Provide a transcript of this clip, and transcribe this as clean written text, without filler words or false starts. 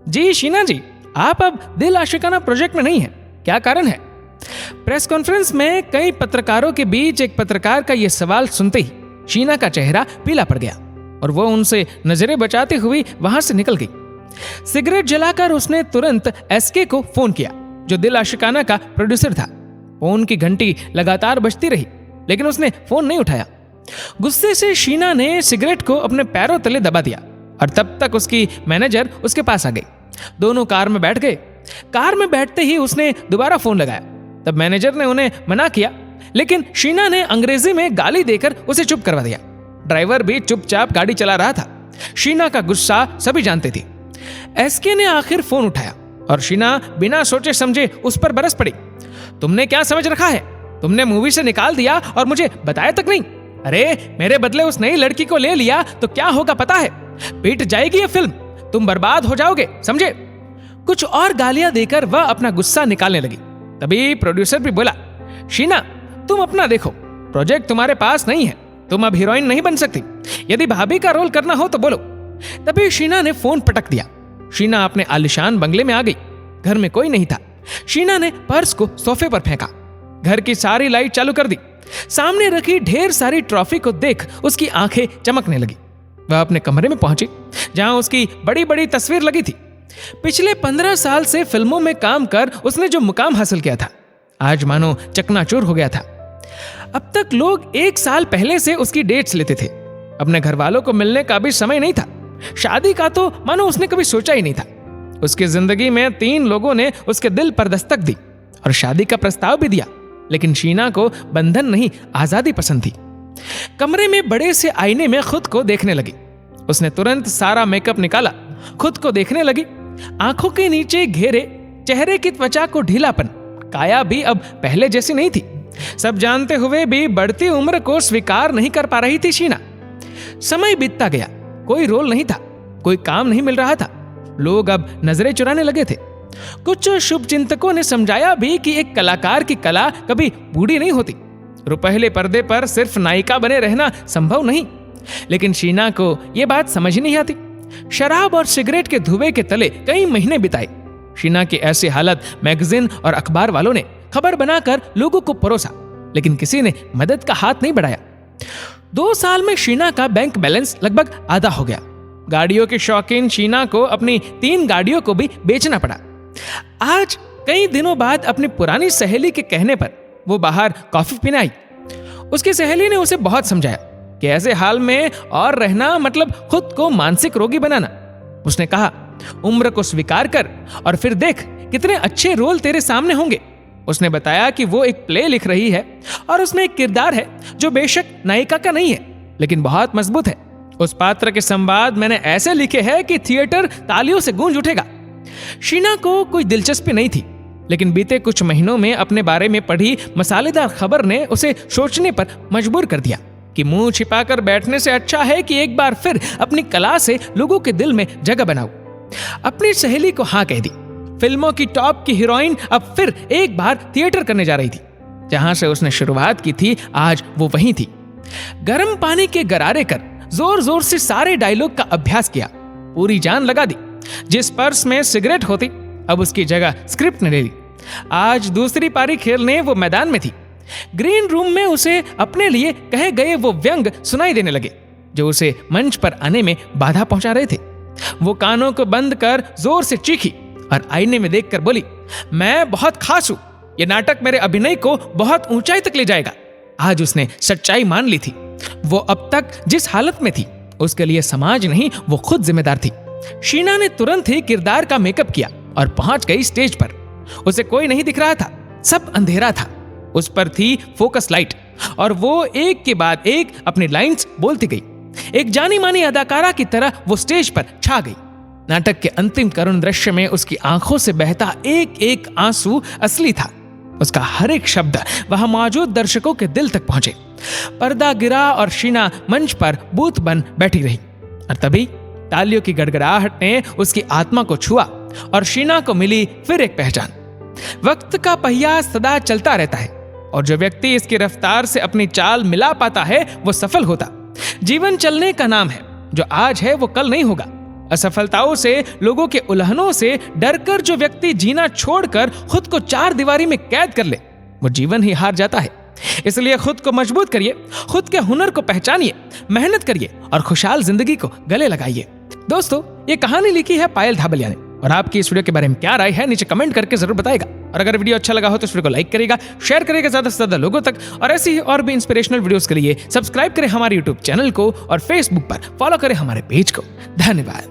जी शीना जी, आप अब दिल आशिकाना प्रोजेक्ट में नहीं है, क्या कारण है? प्रेस कॉन्फ्रेंस में कई पत्रकारों के बीच एक पत्रकार का यह सवाल सुनते ही शीना का चेहरा पीला पड़ गया और वो उनसे नजरें बचाते हुए वहां से निकल गई। सिगरेट जलाकर उसने तुरंत एसके को फोन किया, जो दिल आशिकाना का प्रोड्यूसर था। फोन की घंटी लगातार बजती रही, लेकिन उसने फोन नहीं उठाया। गुस्से से शीना ने सिगरेट को अपने पैरों तले दबा दिया और तब तक उसकी मैनेजर उसके पास आ गई। दोनों कार में बैठ गए। कार में बैठते ही उसने दोबारा फोन लगाया। तब मैनेजर ने उन्हें मना किया, लेकिन शीना ने अंग्रेजी में गाली देकर उसे चुप करवा दिया। ड्राइवर भी चुपचाप गाड़ी चला रहा था। शीना का गुस्सा सभी जानते थे। एसके ने आखिर फोन उठाया और शीना बिना सोचे समझे उस पर बरस पड़ी। तुमने क्या समझ रखा है? तुमने मूवी से निकाल दिया और मुझे बताया तक नहीं। अरे मेरे बदले उस नई लड़की को ले लिया तो क्या होगा पता है? पीट जाएगी ये फिल्म, तुम बर्बाद हो जाओगे, समझे? कुछ और गालियां देकर वह अपना गुस्सा निकालने लगी। तभी प्रोड्यूसर भी बोला, शीना तुम अपना देखो, प्रोजेक्ट तुम्हारे पास नहीं है, तुम अब हीरोइन नहीं बन सकती। यदि भाभी का रोल करना हो तो बोलो। तभी शीना ने फोन पटक दिया। शीना अपने आलिशान बंगले में आ गई। घर में कोई नहीं था। शीना ने पर्स को सोफे पर फेंका, घर की सारी लाइट चालू कर दी। सामने रखी ढेर सारी ट्रॉफी को देख उसकी आंखें चमकने लगी। वह अपने कमरे में पहुंची, जहां उसकी बड़ी बड़ी तस्वीर लगी थी। पिछले 15 साल से फिल्मों में काम कर उसने जो मुकाम हासिल किया था, आज मानो चकनाचूर हो गया था। अब तक लोग 1 साल पहले से उसकी डेट्स लेते थे। अपने घर वालों को मिलने का भी समय नहीं था। शादी का तो मानो उसने कभी सोचा ही नहीं था। उसकी जिंदगी में 3 लोगों ने उसके दिल पर दस्तक दी और शादी का प्रस्ताव भी दिया, लेकिन शीना को बंधन नहीं, आजादी पसंद थी। कमरे में बड़े से आईने में खुद को देखने लगी। उसने तुरंत सारा मेकअप निकाला, खुद को देखने लगी। आंखों के नीचे घेरे, चेहरे की त्वचा को ढीलापन, काया भी अब पहले जैसी नहीं थी। सब जानते हुए भी बढ़ती उम्र को स्वीकार नहीं कर पा रही थी शीना। समय बीतता गया, कोई रोल नहीं था, कोई काम नहीं मिल रहा था। लोग अब नजरें चुराने लगे थे। कुछ शुभचिंतकों ने समझाया भी कि एक कलाकार की कला कभी बूढ़ी नहीं होती। रुपहले पर्दे पर सिर्फ नायिका बने रहना संभव नहीं, लेकिन शीना को यह बात समझ नहीं आती। शराब और सिगरेट के धुएं के तले कई महीने बिताए। शीना की ऐसी हालत मैगजीन और अखबार वालों ने खबर बनाकर लोगों को परोसा, लेकिन किसी ने मदद का हाथ नहीं बढ़ाया। 2 साल में शीना का बैंक बैलेंस लगभग आधा हो गया। गाड़ियों की शौकीन शीना को अपनी 3 गाड़ियों को भी बेचना पड़ा। आज कई दिनों बाद अपनी पुरानी सहेली के कहने पर वो बाहर कॉफी पीने आई। उसकी सहेली ने उसे बहुत समझाया कि ऐसे हाल में और रहना मतलब खुद को मानसिक रोगी बनाना। उसने कहा, उम्र को स्वीकार कर और फिर देख कितने अच्छे रोल तेरे सामने होंगे। उसने बताया कि वो एक प्ले लिख रही है और उसमें एक किरदार है जो बेशक नायिका का नहीं है, लेकिन बहुत मजबूत है। उस पात्र के संवाद मैंने ऐसे लिखे हैं कि थिएटर तालियों से गूंज उठेगा। शीना को कोई दिलचस्पी नहीं थी, लेकिन बीते कुछ महीनों में अपने बारे में पढ़ी मसालेदार खबर ने उसे सोचने पर मजबूर कर दिया कि मुंह छिपाकर बैठने से अच्छा है कि एक बार फिर अपनी कला से लोगों के दिल में जगह बनाऊं। अपनी सहेली को हाँ कह दी। फिल्मों की टॉप की हीरोइन अब फिर एक बार थिएटर करने जा रही थी। जहां से उसने शुरुआत की थी, आज वो वहीं थी। गर्म पानी के गरारे कर जोर जोर से सारे डायलॉग का अभ्यास किया, पूरी जान लगा दी। जिस पर्स में सिगरेट होती, अब उसकी जगह स्क्रिप्ट ने ले ली। आज दूसरी पारी खेलने वो मैदान में थी। ग्रीन रूम में उसे अपने लिए कहे गए वो व्यंग सुनाई देने लगे, जो उसे मंच पर आने में बाधा पहुंचा रहे थे। वो कानों को बंद कर जोर से चीखी और आईने में देखकर बोली, मैं बहुत खास हूं, ये नाटक मेरे अभिनय को बहुत ऊंचाई तक ले जाएगा। आज उसने सच्चाई मान ली थी। वो अब तक जिस हालत में थी, उसके लिए समाज नहीं, वो खुद जिम्मेदार थी। शीना ने तुरंत ही किरदार का मेकअप किया और पहुंच गई स्टेज पर। उसे कोई नहीं दिख रहा था, सब अंधेरा था। उस पर थी फोकस लाइट और वो एक के बाद एक अपनी लाइंस बोलती गई। एक जानी मानी अदाकारा की तरह वो स्टेज पर छा गई। नाटक के अंतिम करुण दृश्य में उसकी आंखों से बहता एक एक आंसू असली था। उसका हर एक शब्द वहां मौजूद दर्शकों के दिल तक पहुंचे। पर्दा गिरा और शीना मंच पर बूथ बन बैठी रही, और तभी तालियों की गड़गड़ाहट ने उसकी आत्मा को छुआ और शीना को मिली फिर एक पहचान। वक्त का पहिया सदा चलता रहता है और जो व्यक्ति इसकी रफ्तार से अपनी चाल मिला पाता है वो सफल होता। जीवन चलने का नाम है, जो आज है वो कल नहीं होगा असफलताओं से, लोगों के उल्लंघनों से डरकर जो व्यक्ति जीना छोड़कर खुद को चार दीवारी में कैद कर ले, वो जीवन ही हार जाता है। इसलिए खुद को मजबूत करिए, खुद के हुनर को पहचानिए, मेहनत करिए और खुशहाल जिंदगी को गले लगाइए। दोस्तों, ये कहानी लिखी है पायल धाबलिया ने, और आपकी इस वीडियो के बारे में क्या राय है नीचे कमेंट करके जरूर बताएगा। और अगर वीडियो अच्छा लगा हो तो इस वीडियो को लाइक करेगा, शेयर करेगा ज्यादा से ज्यादा लोगों तक, और ऐसी ही और भी इंस्पिरेशनल वीडियोस के लिए सब्सक्राइब करें हमारे यूट्यूब चैनल को और फेसबुक पर फॉलो करें हमारे पेज को। धन्यवाद।